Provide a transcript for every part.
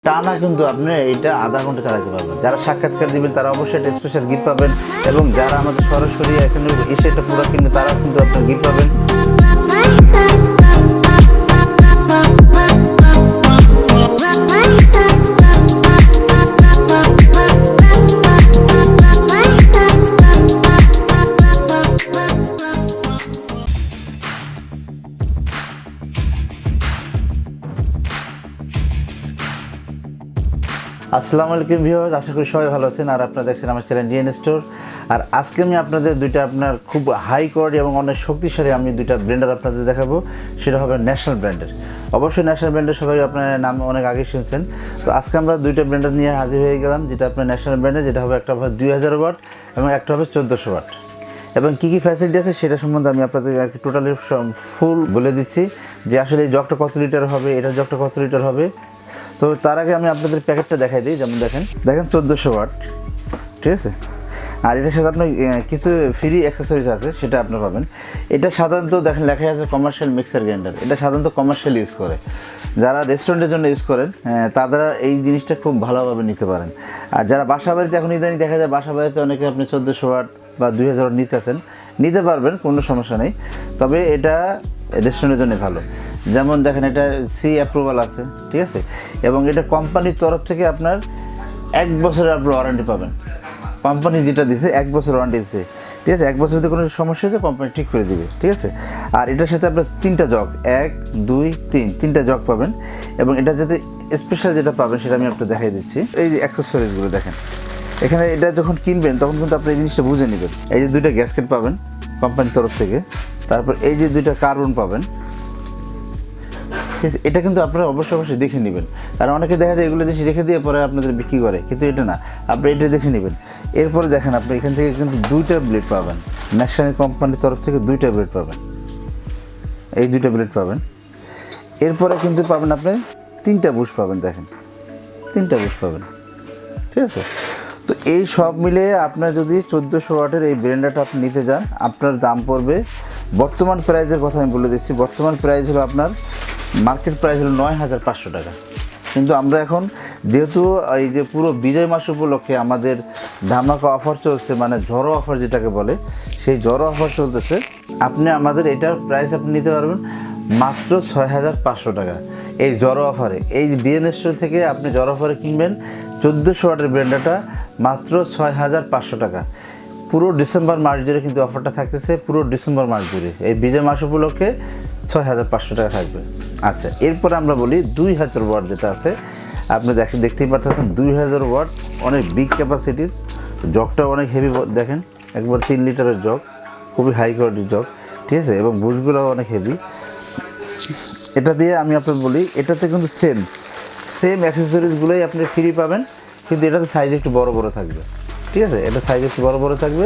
টানা কিন্তু আপনি এইটা আধা ঘন্টা চালাতে পারবেন। যারা সাক্ষাৎকার দিবেন তারা অবশ্যই একটা স্পেশাল গিফট পাবেন, এবং যারা আমাদের সরাসরি এখানে এসে এটা পুরো কিনবে তারাও কিন্তু আপনার গিফট পাবেন। আসসালামু আলাইকুম ভিউয়ার্স, আশা করি সবাই ভালো আছেন। আর আপনারা দেখছেন আমার চ্যানেল ডিএন স্টোর। আর আজকে আমি আপনাদের দুইটা আপনার খুব হাই কোয়ালিটি এবং অনেক শক্তিশালী আমি দুইটা ব্লেন্ডার আপনাদের দেখাবো। সেটা হবে ন্যাশনাল ব্র্যান্ডের। অবশ্যই ন্যাশনাল ব্র্যান্ডের সবাই আপনার নাম অনেক আগে শুনছেন। তো আজকে আমরা দুইটা ব্লেন্ডার নিয়ে হাজির হয়ে গেলাম, যেটা আপনার ন্যাশনাল ব্র্যান্ডের, যেটা হবে একটা হবে 2000 ওয়াট এবং একটা হবে 1400 ওয়াট। এবং কী কী ফ্যাসিলিটি আছে সেটা সম্বন্ধে আমি আপনাদের আর কি টোটালি ফুল বলে দিচ্ছি, যে আসলে এই জগটা কত লিটার হবে, এটার জগটা কত লিটার হবে। তো তার আগে আমি আপনাদের প্যাকেটটা দেখাই দিই। যেমন দেখেন 1400 ওয়াট, ঠিক আছে। আর এটার সাথে আপনার কিছু ফ্রি অ্যাক্সেসরিজ আছে, সেটা আপনার পাবেন। এটা সাধারণত দেখেন লেখা আছে কমার্শিয়াল মিক্সার গ্রাইন্ডার। এটা সাধারণত কমার্শিয়াল ইউজ করে, যারা রেস্টুরেন্টের জন্য ইউজ করেন তারা এই জিনিসটা খুব ভালোভাবে নিতে পারেন। আর যারা বাসা বাড়িতে, এখন ইদানিং দেখা যায় বাসা বাড়িতে অনেকে আপনি 1400 ওয়াট বা 2000 ওয়াট নিতে পারবেন, কোনো সমস্যা নেই। তবে এটা রেস্টুরেন্টের জন্য ভালো। যেমন দেখেন এটা সি অ্যাপ্রুভাল আছে, ঠিক আছে। এবং এটা কোম্পানির তরফ থেকে আপনার 1 বছরের আপনার ওয়ারেন্টি পাবেন। কোম্পানি যেটা দিছে 1 বছর ওয়ারেন্টি দিচ্ছে, ঠিক আছে। 1 বছর যদি কোনো সমস্যা হয়েছে কোম্পানি ঠিক করে দিবে, ঠিক আছে। আর এটার সাথে আপনার 3টা জগ, 1 2 3 3টা জগ পাবেন। এবং এটা যাতে স্পেশাল যেটা পাবেন সেটা আমি আপনাকে দেখাই দিচ্ছি। এই যে অ্যাক্সেসরিজগুলো দেখেন এখানে, এটা যখন কিনবেন তখন কিন্তু আপনি এই জিনিসটা বুঝে নেবেন। এই যে 2টা গ্যাসকেট পাবেন কোম্পানির তরফ থেকে, তারপর এই যে 2টা কার্বন পাবেন, ঠিক আছে। এটা কিন্তু আপনারা অবশ্যই দেখে নেবেন, কারণ অনেকে দেখা যায় এগুলো জিনিস রেখে দিয়ে পরে আপনাদের বিক্রি করে, কিন্তু এটা না, আপনি এটা দেখে নেবেন। এরপরে দেখেন আপনি এখান থেকে কিন্তু 2টা ব্লেড পাবেন, ন্যাশনাল কোম্পানির তরফ থেকে 2টা ব্লেড পাবেন, এই 2টা ব্লেড পাবেন। এরপরে কিন্তু পাবেন আপনি 3টা বুশ পাবেন, দেখেন 3টা বুশ পাবেন, ঠিক আছে। তো এই সব মিলে আপনার যদি 1400 ওয়াটের এই ব্লেন্ডারটা আপনি নিতে যান, আপনার দাম পড়বে, বর্তমান প্রাইসের কথা আমি বলে দিচ্ছি, বর্তমান প্রাইস হলো আপনার মার্কেট প্রাইস হলো 9500 টাকা। কিন্তু আমরা এখন যেহেতু এই যে পুরো বিজয় মাস উপলক্ষে আমাদের ধামাকা অফার চলছে, মানে ঝড়ো অফার যেটাকে বলে, সেই ঝড়ো অফার চলতেছে। আপনি আমাদের এটার প্রাইস আপনি নিতে পারবেন মাত্র 6500 টাকা এই ঝড়ো অফারে। এই ডিএন স্টোর থেকে আপনি ঝড়ো অফারে কিনবেন 1400 ওয়াটের ব্লেন্ডারটা মাত্র 6500 টাকা। পুরো ডিসেম্বর মাস জুড়ে কিন্তু অফারটা থাকতেছে, পুরো ডিসেম্বর মাস জুড়ে এই বিজয় মাস উপলক্ষে 6500 টাকা থাকবে। আচ্ছা, এরপর আমরা বলি 2000 ওয়াট যেটা আছে, আপনি দেখতেই পাচ্ছেন 2000 ওয়াট, অনেক বিগ ক্যাপাসিটির, জগটা অনেক হেভি, দেখেন একবার 3 লিটারের জগ, খুবই হাই কোয়ালিটির জগ, ঠিক আছে। এবং বুশগুলোও অনেক হেভি। এটা দিয়ে আমি আপনাকে বলি, এটাতে কিন্তু সেম অ্যাক্সেসরিজগুলোই আপনি ফ্রি পাবেন, কিন্তু এটাতে সাইজ একটু বড় থাকবে, ঠিক আছে। এটা সাইজ একটু বড় থাকবে,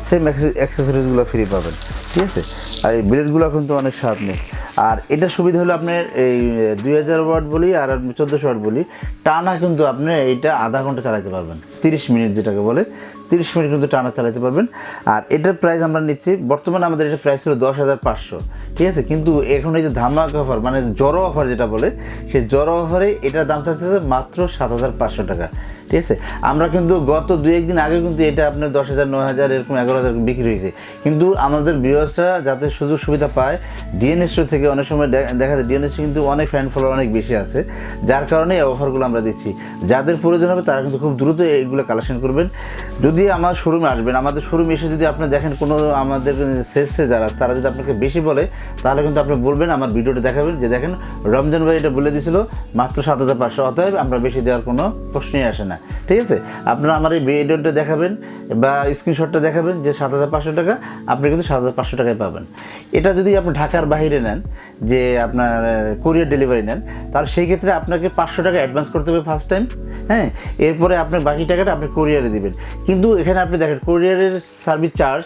সেম অ্যাক্সেসরিজগুলো ফ্রি পাবেন, ঠিক আছে। আর এই ব্লেডগুলো কিন্তু অনেক শার্পনেস। আর এটা সুবিধা হলো আপনার এই 2000 ওয়াট বলি আর 1400 ওয়াট বলি, টানা কিন্তু আপনি এইটা আধা ঘন্টা চালাতে পারবেন, 30 মিনিট যেটাকে বলে, 30 মিনিট কিন্তু টানা চালাতে পারবেন। আর এটার প্রাইস আমরা নিচ্ছি, বর্তমানে আমাদের এটা প্রাইস ছিল 10500, ঠিক আছে। কিন্তু এখন এই যে ধামাকা অফার, মানে জড়ো অফার যেটা বলে, সেই জড়ো অফারে এটার দাম থাকছে মাত্র 7500 টাকা, ঠিক আছে। আমরা কিন্তু গত 2-1 দিন আগে কিন্তু এটা আপনার 10,000 9,000 এরকম 11,000 বিক্রি হয়েছে। কিন্তু আমাদের ভিউয়ার্সরা যাতে সুযোগ সুবিধা পায়, ডিএন স্টোর থেকে অনেক সময় দেখা যায় ডিএন স্টোর কিন্তু অনেক ফ্যান ফলোয়ার অনেক বেশি আছে, যার কারণে এই অফারগুলো আমরা দিচ্ছি। যাদের প্রয়োজন হবে তারা কিন্তু খুব দ্রুত এইগুলো কালেকশন করবেন। যদি আমার শোরুমে আসবেন, আমাদের শোরুমে এসে যদি আপনি দেখেন কোনো আমাদের সেলসে যারা, তারা যদি আপনাকে বেশি বলে, তাহলে কিন্তু আপনি বলবেন, আমার ভিডিওটা দেখাবেন যে দেখেন রমজান ভাই এটা বলে দিয়েছিল মাত্র 7500, অতএব আমরা বেশি দেওয়ার কোনো প্রশ্নই আসে না, ঠিক আছে। আপনারা আমার এই ভিডিওটা দেখাবেন বা স্ক্রিনশটটা দেখাবেন যে 7500 টাকা, আপনি কিন্তু 7500 টাকায় পাবেন। এটা যদি আপনি ঢাকার বাইরে নেন, যে আপনার কোরিয়ার ডেলিভারি নেন, তাহলে সেই ক্ষেত্রে আপনাকে 500 টাকা অ্যাডভান্স করতে হবে ফার্স্ট টাইম, হ্যাঁ। এরপরে আপনার বাকি টাকাটা আপনি কোরিয়ারে দিবেন। কিন্তু এখানে আপনি দেখেন কোরিয়ারের সার্ভিস চার্জ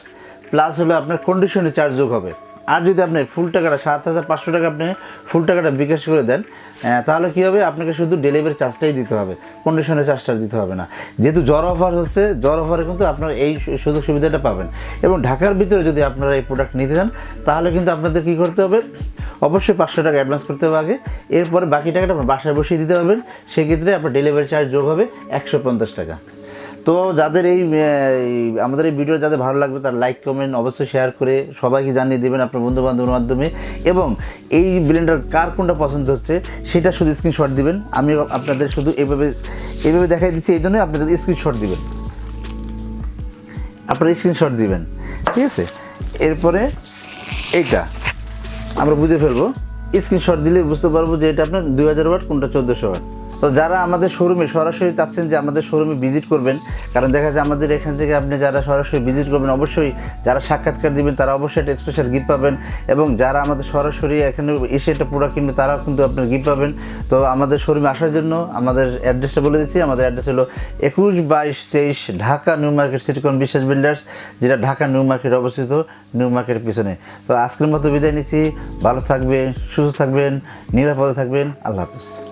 প্লাস হলো আপনার কন্ডিশনের চার্জ যোগ হবে, আর যদি আপনি ফুল টাকাটা 7,500 টাকা আপনি ফুল টাকাটা বিকাশ করে দেন, তাহলে কী হবে, আপনাকে শুধু ডেলিভারি চার্জটাই দিতে হবে, কন্ডিশনের চার্জটা দিতে হবে না। যেহেতু জ্বর অফার হচ্ছে, জ্বর অফারে কিন্তু আপনারা এই সুযোগ সুবিধাটা পাবেন। এবং ঢাকার ভিতরে যদি আপনারা এই প্রোডাক্ট নিতে চান, তাহলে কিন্তু আপনাদের কী করতে হবে, অবশ্যই 500 টাকা অ্যাডভান্স করতে হবে আগে, এরপরে বাকি টাকাটা আপনার বাসায় বসিয়ে দিতে পারবেন। সেক্ষেত্রে আপনার ডেলিভারি চার্জ যোগ হবে 150 টাকা। তো যাদের আমাদের এই ভিডিও যাদের ভালো লাগবে, তার লাইক কমেন্ট অবশ্যই শেয়ার করে সবাইকে জানিয়ে দেবেন আপনার বন্ধুবান্ধবের মাধ্যমে। এবং এই ব্লেন্ডার কার কোনটা পছন্দ হচ্ছে সেটা শুধু স্ক্রিনশট দিবেন। আমি আপনাদের শুধু এইভাবে দেখাই দিচ্ছি, এই জন্যই আপনাদের স্ক্রিনশট দিবেন, আপনারা স্ক্রিনশট দিবেন, ঠিক আছে। এরপরে এইটা আমরা বুঝে ফেলবো, স্ক্রিনশট দিলে বুঝতে পারবো যে এটা আপনার 2000 ওয়াট, কোনটা 1400 ওয়াট। তো যারা আমাদের শোরুমে সরাসরি চাচ্ছেন যে আমাদের শোরুমে ভিজিট করবেন, কারণ দেখা যায় আমাদের এখান থেকে আপনি যারা সরাসরি ভিজিট করবেন, অবশ্যই যারা সাক্ষাৎকার দিবেন তারা অবশ্যই একটা স্পেশাল গিফট পাবেন। এবং যারা আমাদের সরাসরি এখানে এসে একটা প্রোডাক্ট কিনবে, তারাও কিন্তু আপনার গিফট পাবেন। তো আমাদের শোরুমে আসার জন্য আমাদের অ্যাড্রেসটা বলে দিচ্ছি। আমাদের অ্যাড্রেস হলো 21-22-23 ঢাকা নিউ মার্কেট, সিটিকন বিশ্বাস বিল্ডার্স, যেটা ঢাকা নিউ মার্কেটে অবস্থিত, নিউ মার্কেটের পিছনে। তো আজকের মতো বিদায় নিচ্ছি। ভালো থাকবেন, সুস্থ থাকবেন, নিরাপদে থাকবেন। আল্লাহ হাফেজ।